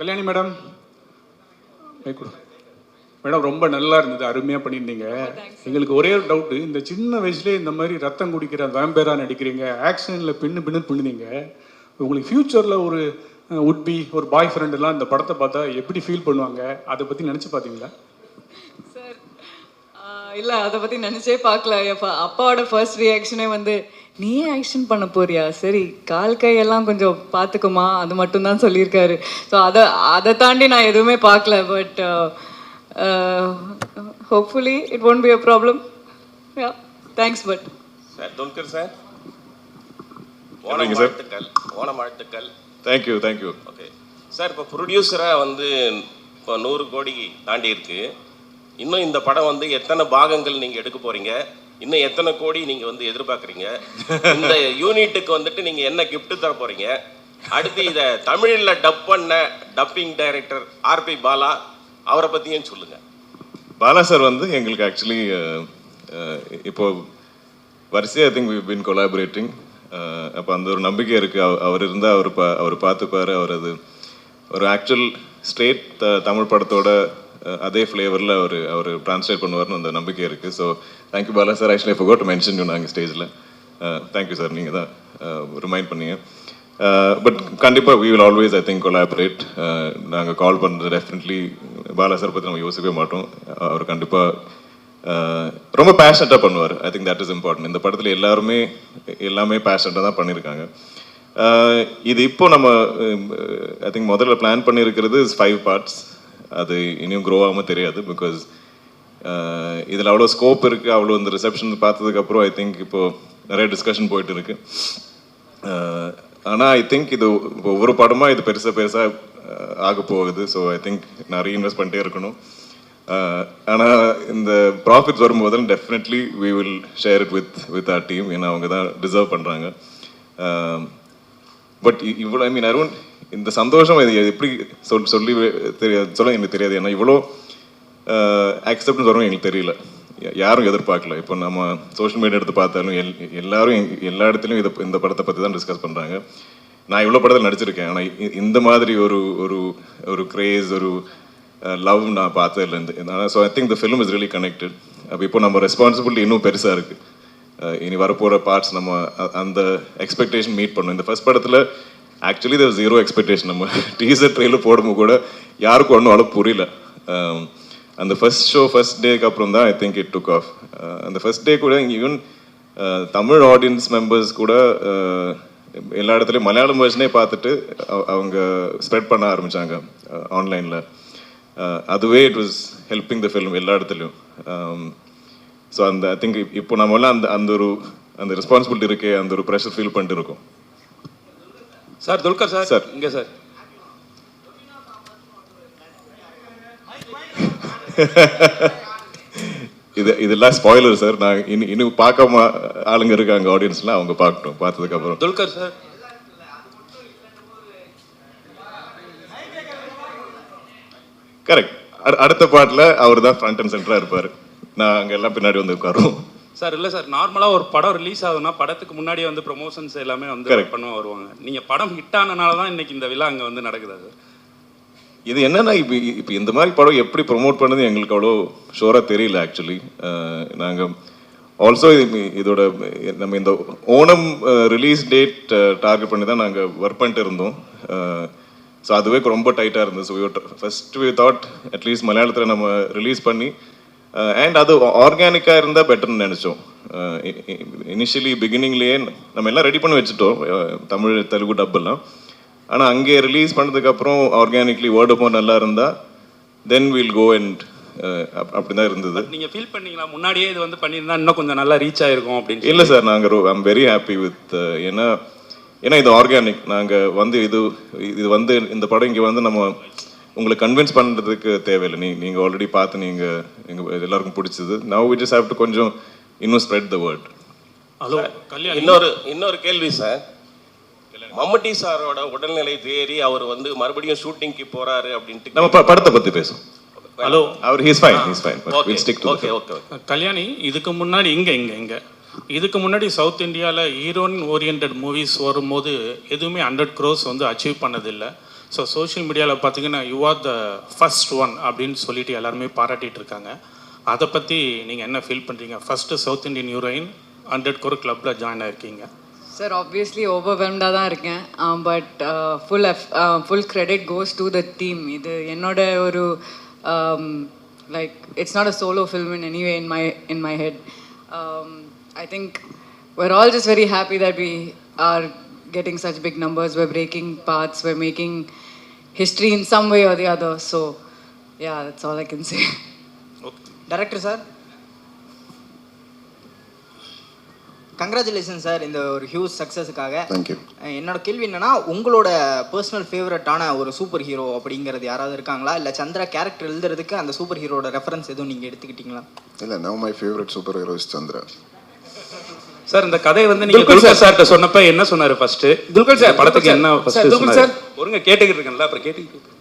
Kalyani madam madam ரொம்ப நல்லா இருந்தது, அருமையாக பண்ணியிருந்தீங்க. எங்களுக்கு ஒரே ஒரு டவுட்டு, இந்த சின்ன வயசுலேயே இந்த மாதிரி ரத்தம் குடிக்கிற வேம்பேராக நடிக்கிறீங்க, ஆக்ஷனில் பின்னு பண்ணுனீங்க. உங்களுக்கு ஃப்யூச்சரில் ஒரு உட்பி ஒரு பாய் ஃப்ரெண்டெல்லாம் இந்த படத்தை பார்த்தா எப்படி ஃபீல் பண்ணுவாங்க, அதை பற்றி நினச்சி பார்த்தீங்களா? சார் இல்லை, அதை பற்றி நினச்சே பார்க்கல. அப்பாவோட ஃபர்ஸ்ட் ரியாக்ஷனே வந்து, நீயே ஆக்ஷன் பண்ண போறியா, சரி கால் கையெல்லாம் கொஞ்சம் பார்த்துக்குமா, அது மட்டும்தான் சொல்லியிருக்காரு. ஸோ அதை தாண்டி நான் எதுவுமே பார்க்கல. But hopefully it won't be a problem. Yeah, thanks. But sir Dulquer sir, Onam வாழ்த்துக்கள். தேங்க்யூ. ஓகே சார், இப்போ ப்ரொடியூசராக வந்து இப்போ 100 கோடி தாண்டி இருக்கு. இன்னும் இந்த படம் வந்து எத்தனை பாகங்கள் நீங்கள் எடுக்க போகிறீங்க, இன்னும் எத்தனை கோடி நீங்கள் வந்து எதிர்பார்க்குறீங்க, இந்த யூனிட்டுக்கு வந்துட்டு நீங்கள் என்ன கிஃப்ட் தர போகிறீங்க, அடுத்து இதை தமிழில் டப் பண்ண டப்பிங் டைரக்டர் ஆர்பி பாலா, அவரை பற்றியும் சொல்லுங்கள். பாலா சார் வந்து எங்களுக்கு ஆக்சுவலி இப்போ வரிசையாக I think we been collaborating. அப்போ அந்த ஒரு நம்பிக்கை இருக்குது. அவர் இருந்தால் அவர் பார்த்துப்பார். அவர் அது ஒரு ஆக்சுவல் ஸ்ட்ரெயிட் தமிழ் படத்தோட அதே ஃப்ளேவரில் அவர் ட்ரான்ஸ்லேட் பண்ணுவார்னு அந்த நம்பிக்கை இருக்குது. So thank you Bala sir. Actually I forgot to mention you நாங்கள் ஸ்டேஜில். தேங்க்யூ சார், நீங்கள் தான் ரிமைண்ட் பண்ணீங்க. பட் கண்டிப்பாக we will always I think collaborate. நாங்கள் கால் பண்ணுறது டெஃபினெட்லி பாலா சார் பற்றி நம்ம யோசிக்கவே மாட்டோம். அவர் கண்டிப்பாக ரொம்ப பேஷனட்டாக பண்ணுவார். I think that is important. இந்த படத்தில் எல்லாமே பேஷனட்டாக தான் பண்ணியிருக்காங்க. இது இப்போ நம்ம ஐ திங்க் முதல்ல பிளான் பண்ணியிருக்கிறது 5 parts. அது இனியும் க்ரோ ஆகாமல் தெரியாது. பிகாஸ் இதில் அவ்வளோ ஸ்கோப் இருக்குது. அவ்வளோ இந்த ரிசப்ஷன் பார்த்ததுக்கப்புறம் ஐ திங்க் இப்போது நிறைய டிஸ்கஷன் போயிட்டு இருக்கு. ஆனால் ஐ திங்க் இது இப்போ ஒவ்வொரு படமாக இது பெருசாக ஆக போகுது. ஸோ ஐ திங்க் நான் ரீஇன்வெஸ்ட் பண்ணிட்டே இருக்கணும். ஆனால் இந்த ப்ராஃபிட்ஸ் வரும்போது definitely we will share it with our team. ஏன்னா அவங்க தான் டிசர்வ் பண்ணுறாங்க. பட் இவ்வளோ ஐ மீன் அருண், இந்த சந்தோஷம் இது எப்படி சொல்ல எனக்கு தெரியாது. ஏன்னா இவ்வளோ அக்செப்டன்ஸ் வரும் எங்களுக்கு தெரியல. யாரும் எதிர்பார்க்கல. இப்போ நம்ம சோஷியல் மீடியா எடுத்து பார்த்தாலும் எல்லாரும் எல்லா இடத்துலையும் இந்த படத்தை பற்றி தான் டிஸ்கஸ் பண்ணுறாங்க. நான் இவ்வளோ படத்தில் நடிச்சிருக்கேன். ஆனால் இந்த மாதிரி ஒரு கிரேஸ், ஒரு லவ் நான் பார்த்ததுலேருந்து. So I think the film is really connected. அப்போ இப்போ நம்ம ரெஸ்பான்சிபிலிட்டி இன்னும் பெருசாக இருக்குது. இனி வரப்போகிற பார்ட்ஸ் நம்ம அந்த எக்ஸ்பெக்டேஷன் மீட் பண்ணணும். இந்த ஃபர்ஸ்ட் படத்தில் ஆக்சுவலி தேர் 0 எக்ஸ்பெக்டேஷன். நம்ம டீசர் ட்ரெயிலர் போடும்போது கூட யாருக்கும் ஒன்றும் அளவு புரியல. அந்த ஃபர்ஸ்ட் டேக்கு அப்புறம் தான் I think it took off. அந்த ஃபர்ஸ்ட் டே கூட ஈவன் தமிழ் ஆடியன்ஸ் மெம்பர்ஸ் கூட எல்லா இடத்துலையும் மலையாளம் வெர்ஷனே பார்த்துட்டு அவங்க ஸ்ப்ரெட் பண்ண ஆரம்பித்தாங்க ஆன்லைனில். அதுவே it was helping the film எல்லா இடத்துலையும். ஸோ அந்த ஐ திங்க் இப்போ நம்மளாம் அந்த ரெஸ்பான்சிபிலிட்டி இருக்கே, அந்த ஒரு ப்ரெஷர் ஃபீல் பண்ணிட்டு இருக்கோம். சார் துல்கர் சார் இங்கே சார். இதெல்லாம் ஸ்பாயிலர் சார். நான் இன்னும் பார்க்காம ஆளுங்க இருக்காங்க ஆடியன்ஸ்லாம், அவங்க பார்க்கட்டும். பார்த்ததுக்கப்புறம் துல்கர் சார் கரெக்ட். அடுத்த பாட்டில் அவர் தான் ஃப்ரண்ட் அண்ட் சென்டராக இருப்பார். நான் அங்கே எல்லாம் பின்னாடி வந்து உட்காருவோம். சார் இல்லை சார், நார்மலாக ஒரு படம் ரிலீஸ் ஆகுதுன்னா படத்துக்கு முன்னாடியே வந்து ப்ரொமோஷன்ஸ் எல்லாமே வந்து பண்ண வருவாங்க. நீங்கள் படம் ஹிட் ஆனனால தான் இன்னைக்கு இந்த விழா அங்கே வந்து நடக்குதா சார்? இது என்னன்னா இப்போ இந்த மாதிரி படம் எப்படி ப்ரொமோட் பண்ணது எங்களுக்கு அவ்வளோ ஷோராக தெரியல ஆக்சுவலி. நாங்கள் ஆல்சோ இதோட நம்ம இந்த ஓணம் ரிலீஸ் டேட் டார்கெட் பண்ணி தான் நாங்கள் ஒர்க் பண்ணிட்டு இருந்தோம். ஸோ அதுவே ரொம்ப டைட்டாக இருந்தது. So first we thought at least மலையாளத்தில் நம்ம ரிலீஸ் பண்ணி அண்ட் அது ஆர்கானிக்காக இருந்தால் பெட்டர்னு நினச்சோம். இனிஷியலி பிகினிங்லேயே நம்ம எல்லாம் ரெடி பண்ணி வச்சுட்டோம், தமிழ் தெலுங்கு டப்பெல்லாம். ஆனால் அங்கே ரிலீஸ் பண்ணதுக்கப்புறம் ஆர்கானிக்லி வேர்ட் ஆஃப் மவுத் நல்லா இருந்தால் தென் வில் கோ அண்ட் அப்படி தான் இருந்தது. நீங்கள் ஃபீல் பண்ணீங்களா முன்னாடியே இது வந்து பண்ணியிருந்தா இன்னும் கொஞ்சம் நல்லா ரீச் ஆகிருக்கும் அப்படின்னு? இல்லை சார், நாங்கள் ஐம் வெரி ஹாப்பி வித் ஏன்னா இது ஆர்கானிக். நாங்கள் வந்து இது வந்து இந்த படம் இங்கே வந்து நம்ம உங்களை கன்வின்ஸ் பண்ணுறதுக்கு தேவையில்லை. நீங்கள் ஆல்ரெடி பார்த்து எங்கள் எல்லாருக்கும் பிடிச்சது. Now we just have to கொஞ்சம் இன்னும் ஸ்ப்ரெட் த வேர்ட். ஹலோ இன்னொரு கேள்வி சார். மம்முட்டி சாரோட உடல்நிலை தேறி அவர் வந்து மறுபடியும் ஷூட்டிங்க்கு போறாரு அப்படின்ட்டு நம்ம படத்தை பற்றி பேசுவோம். ஹலோ, அவர் he's fine. But will stick to okay. Kalyani, இதுக்கு முன்னாடி இதுக்கு முன்னாடி சவுத் இந்தியாவில் ஹீரோயின் ஓரியன்ட் மூவிஸ் வரும்போது எதுவுமே 100 crores வந்து அச்சீவ் பண்ணதில்லை. ஸோ சோஷியல் மீடியாவில் பார்த்தீங்கன்னா you are the first one அப்படின்னு சொல்லிட்டு எல்லாருமே பாராட்டிட்டு இருக்காங்க. அதை பற்றி நீங்கள் என்ன ஃபீல் பண்ணுறீங்க? First south Indian heroine 100 crore கிளப்பில் ஜாயின் ஆயிருக்கீங்க. சார் ஆப்வியஸ்லி ஓவர்வெல்ம்டாக தான் இருக்கேன். But full credit goes to the team. இது என்னோட ஒரு like it's not a solo film in anyway in my head. I think we're all just very happy that we are getting such big numbers. We're breaking paths. We're making history in some way or the other. So, yeah, that's all I can say. Director sir, congratulation sir இந்த ஒரு huge சக்ஸஸுக்காக. Thank you. என்னோட கேள்வி என்னன்னா, உங்களோட personal ஃபேவரட்டான ஒரு super hero அப்படிங்கிறது யாராவது இருக்காங்களா? இல்லை சந்திரா கேரக்டர் எழுதுறதுக்கு அந்த சூப்பர் ஹீரோட ரெஃபரன்ஸ் எதுவும் நீங்கள் எடுத்துக்கிட்டீங்களா? இல்லை, now my favourite super hero is Chandra. Sir இந்த கதை வந்து நீங்க துல்கர் சார்ட்ட சொன்னப்ப என்ன சொன்னாரு ஃபர்ஸ்ட்? துல்கர் சார் படத்துக்கு என்ன ஃபர்ஸ்ட் சொன்னாரு? ஒருங்க கேட்டுக்கிட்டு இருக்கேன்ல, அப்புறம் கேட்டுக்கிட்டு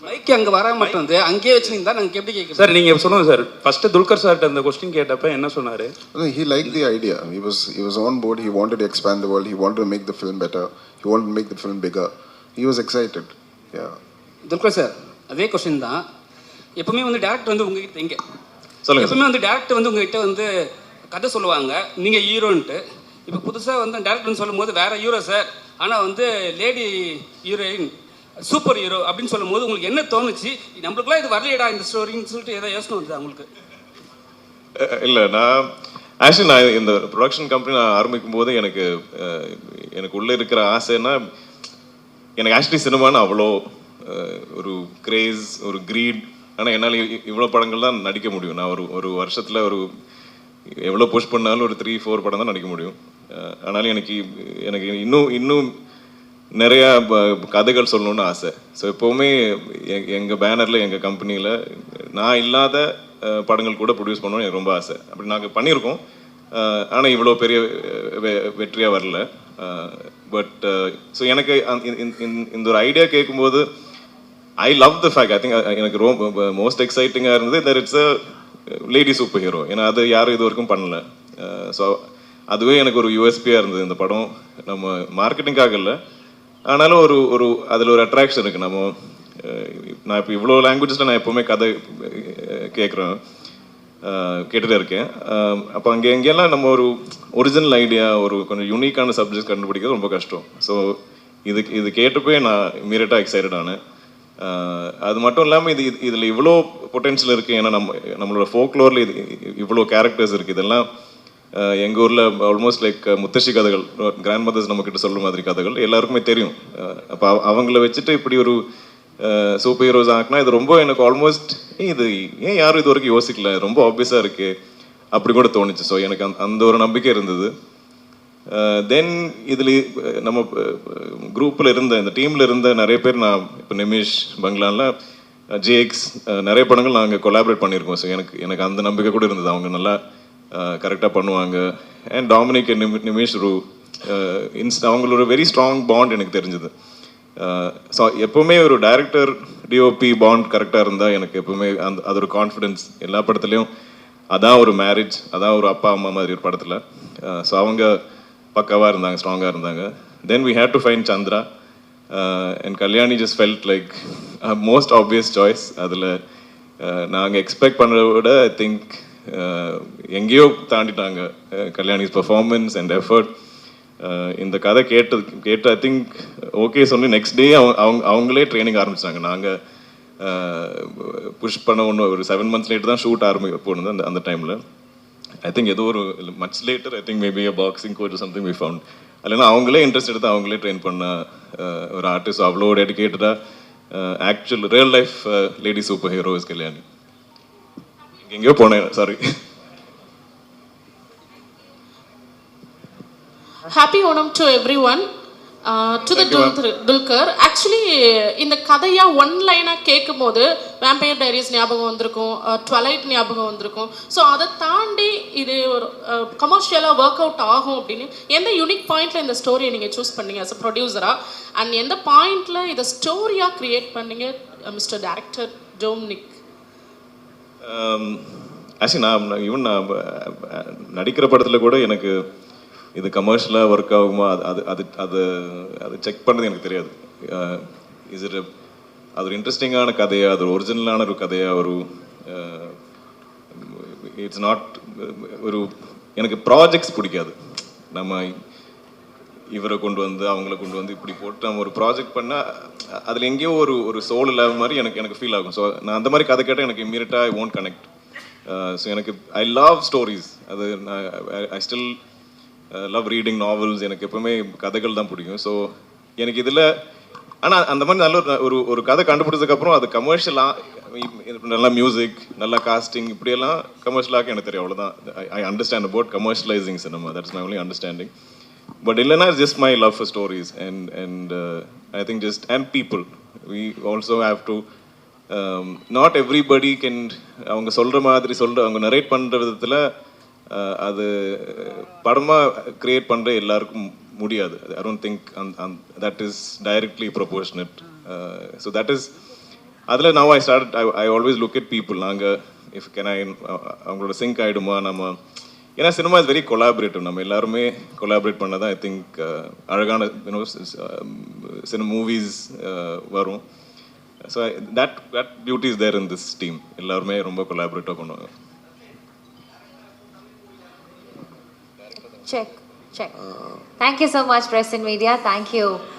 மைக் அங்கே வர மாட்டோம், வந்து அங்கேயே வச்சுருந்தா நாங்கள் எப்படி கேட்குறோம் சார்? நீங்க சொல்லுங்க சார். ஃபர்ஸ்ட் துல்கர் சார்ட்ட அந்த கொஸ்டின் கேட்டப்ப என்ன சொன்னாரு? He liked the idea. He was on board. He wanted to expand the world. He wanted to make the film better. He wanted to make the film bigger. He was excited. Yeah. Dulquer sir, அதே question தான். எப்பவுமே வந்து director வந்து உங்ககிட்ட எங்கே சொல்லுங்க. எப்பவுமே வந்து டேரக்டர் வந்து உங்ககிட்ட வந்து கதை சொல்லுவாங்க, நீங்கள் ஹீரோன்ட்டு. இப்போ புதுசாக வந்து டேரக்டர்னு சொல்லும் போது வேற ஹீரோ சார், ஆனால் வந்து லேடி ஹீரோயின் சூப்பர் ஹீரோ அப்படின்னு சொல்லும் போது உங்களுக்கு என்ன தோணுச்சு? நம்மளுக்குலாம் இது வரலையடா இந்த ஸ்டோரின்னு சொல்லிட்டு ஏதோ யோசனை வந்து உங்களுக்கு? இல்லை, நான் இந்த ப்ரொடக்ஷன் கம்பெனி நான் ஆரம்பிக்கும் போது எனக்கு உள்ளே இருக்கிற ஆசைன்னா, எனக்கு ஆக்சுவலி சினிமான்னு அவ்வளோ ஒரு கிரேஸ், ஒரு க்ரீட். ஆனால் என்னால் இவ்வளோ படங்கள் தான் நடிக்க முடியும். நான் ஒரு வருஷத்தில் எவ்வளோ புஷ் பண்ணாலும் ஒரு 3-4 படம் தான் நடிக்க முடியும். ஆனாலும் எனக்கு இன்னும் நிறையா கதைகள் சொல்லணும்னு ஆசை. ஸோ எப்போவுமே எங்கள் பேனரில், எங்கள் கம்பெனியில் நான் இல்லாத படங்கள் கூட ப்ரொடியூஸ் பண்ணணும்னு எனக்கு ரொம்ப ஆசை. அப்படி நாங்கள் பண்ணியிருக்கோம். ஆனால் இவ்வளோ பெரிய வெற்றியாக வரல. பட் ஸோ எனக்கு இந்த ஒரு ஐடியா கேட்கும்போது I love the fact. I think எனக்கு ரொம்ப மோஸ்ட் எக்ஸைட்டிங்காக இருந்தது that it's a lady super hero. ஏன்னா அது யாரும் இது வரைக்கும் பண்ணல. ஸோ அதுவே எனக்கு ஒரு யூஎஸ்பியாக இருந்தது. இந்த படம் நம்ம மார்க்கெட்டிங்காக இல்லை, ஆனாலும் ஒரு அதில் ஒரு அட்ராக்ஷன் இருக்குது. நான் இப்போ இவ்வளோ லாங்குவேஜஸில் நான் எப்போவுமே கதை கேட்டுகிட்டே இருக்கேன். அப்போ எங்கெல்லாம் நம்ம ஒரு ஒரிஜினல் ஐடியா, ஒரு கொஞ்சம் யூனிக்கான சப்ஜெக்ட் கண்டுபிடிக்கிறது ரொம்ப கஷ்டம். ஸோ இது கேட்டப்போ நான் இமீடியட்டாக எக்ஸைட்டட் ஆனேன். அது மட்டும் இல்லாமல் இதில் இவ்வளோ பொட்டென்ஷியல் இருக்குது. ஏன்னா நம்மளோட ஃபோக்லோரில் இவ்வளோ கேரக்டர்ஸ் இருக்குது. இதெல்லாம் எங்கள் ஊரில் ஆல்மோஸ்ட் லைக் முத்தശ്ശി கதைகள், கிராண்ட் மதர்ஸ் நம்மக்கிட்ட சொல்லும் மாதிரி கதைகள் எல்லாருக்குமே தெரியும். அப்போ அவங்கள வச்சுட்டு இப்படி ஒரு சூப்பர் ஹீரோஸ் ஆக்குனா இது ரொம்ப எனக்கு ஆல்மோஸ்ட் இது ஏன் யாரும் இது வரைக்கும் யோசிக்கல, ரொம்ப ஆப்வியஸாக இருக்குது அப்படி கூட தோணுச்சு. ஸோ எனக்கு அந்த ஒரு நம்பிக்கை இருந்தது. தென் இதில் நம்ம குரூப்பில் இந்த டீமில் இருந்த நிறைய பேர், நான் இப்போ நிமிஷ் பங்களானில் ஜேஎக்ஸ் நிறைய படங்கள் நாங்கள் கொலாபரேட் பண்ணியிருக்கோம். ஸோ எனக்கு அந்த நம்பிக்கை கூட இருந்தது, அவங்க நல்லா கரெக்டாக பண்ணுவாங்க. அண்ட் டாமினிக் நிமிஷ் அவங்களோட வெரி ஸ்ட்ராங் பாண்ட் எனக்கு தெரிஞ்சுது. ஸோ எப்போவுமே ஒரு டைரக்டர் டிஓபி பாண்ட் கரெக்டாக இருந்தால் எனக்கு எப்போவுமே அது ஒரு கான்ஃபிடென்ஸ். எல்லா படத்துலையும் அதான் ஒரு மேரேஜ், அதான் ஒரு அப்பா அம்மா மாதிரி ஒரு படத்தில். ஸோ அவங்க பக்காவாக இருந்தாங்க, ஸ்ட்ராங்காக இருந்தாங்க. Then we had to find Chandra and Kalyani just felt like most obvious choice. அதில் நாங்கள் எக்ஸ்பெக்ட் பண்ணுறத விட ஐ திங்க் எங்கேயோ தாண்டிட்டாங்க கல்யாணிஸ் பர்ஃபார்மன்ஸ் அண்ட் எஃபர்ட். இந்த கதை கேட்டு ஐ திங்க் ஓகே சொல்லி நெக்ஸ்ட் டே அவங்களே ட்ரைனிங் ஆரம்பிச்சாங்க. நாங்கள் புஷ் பண்ண ஒரு 7 months லேட்டு தான் ஷூட் போனது. அந்த டைமில் ஐ திங்க் ஏதோ ஒரு much later, I think maybe boxing coach something we found. இல்லைன்னா அவங்களே இன்ட்ரெஸ்ட் எடுத்து அவங்களே ட்ரெயின் பண்ண ஒரு ஆர்டிஸ்ட். அவ்வளோ டெடிக்கேட்டடாக actual real life lady super hero is Kalyani. எங்கேயோ போனேன், sorry. Happy Onam to everyone. To the Dulquer. Actually, இந்த கதையா ஒன் லைனா கேட்கும் போது வேம்பயர் டைரிஸ் ஞாபகம் வந்திருக்கும், ட்வலைட் ஞாபகம் வந்திருக்கும். ஸோ அதை தாண்டி இது ஒரு கமர்ஷியலாக ஒர்க் அவுட் ஆகும் அப்படின்னு எந்த யூனிக் பாயிண்ட்ல இந்த ஸ்டோரியை நீங்கள் சூஸ் பண்ணீங்க அஸ் அ ப்ரொடியூசரா? அண்ட் எந்த பாயிண்ட்ல இதை ஸ்டோரியாக கிரியேட் பண்ணீங்க மிஸ்டர் டைரக்டர் டொமினிக்? ஆக்சுவலி நான் நடிக்கிற படத்தில் கூட எனக்கு இது கமர்ஷியலாக ஒர்க் ஆகுமா அது அது அது அது செக் பண்ணது எனக்கு தெரியாது. இஸ் இட் அது ஒரு இன்ட்ரெஸ்டிங்கான கதையா, அது ஒரு ஒரிஜினலான ஒரு கதையா, ஒரு இட்ஸ் நாட் ஒரு எனக்கு ப்ராஜெக்ட்ஸ் பிடிக்காது. நம்ம இவரை கொண்டு வந்து அவங்கள கொண்டு வந்து இப்படி போட்டு நம்ம ஒரு ப்ராஜெக்ட் பண்ணால் அதில் எங்கேயோ ஒரு சோல் இல்லாத மாதிரி எனக்கு ஃபீல் ஆகும். ஸோ நான் அந்த மாதிரி கதை கேட்டால் எனக்கு இம்மீடியட்டாக ஐ ஒன்ட் கனெக்ட். ஸோ எனக்கு ஐ லவ் ஸ்டோரிஸ். அது நான் I still love reading novels. எனக்கு எப்பவுமே கதைகள் தான் பிடிக்கும். ஸோ எனக்கு இதில் ஆனால் அந்த மாதிரி நல்ல ஒரு கதை கண்டுபிடிச்சதுக்கப்புறம் அது கமர்ஷியலாக நல்லா மியூசிக், நல்லா காஸ்டிங், இப்படியெல்லாம் கமர்ஷியலாக எனக்கு தெரியும். அவ்வளோதான். I understand about commercialising cinema. That's my only understanding. But illana is just my love for stories and I think just and people. We also have to not everybody can அவங்க சொல்ற மாதிரி அவங்க narrate பண்ற விதத்துல அது படமா create பண்ற எல்லாருக்கும் முடியாது. I don't think that is directly proportionate. So that is அதுல now I always look at people. நாங்க if can I அவங்களோட சிங்க் ஆயிடுமா நம்ம. ஏன்னா சினிமா இஸ் வெரி கொலாபரேட்டிவ். நம்ம எல்லாருமே கொலாபரேட் பண்ண தான் ஐ திங்க் அழகான சினிமா மூவிஸ் வரும். So that beauty is there in this team. எல்லாருமே ரொம்ப கொலாபரேட்டிவாக பண்ணுவாங்க. Check. Thank you so much, Press and Media. Thank you.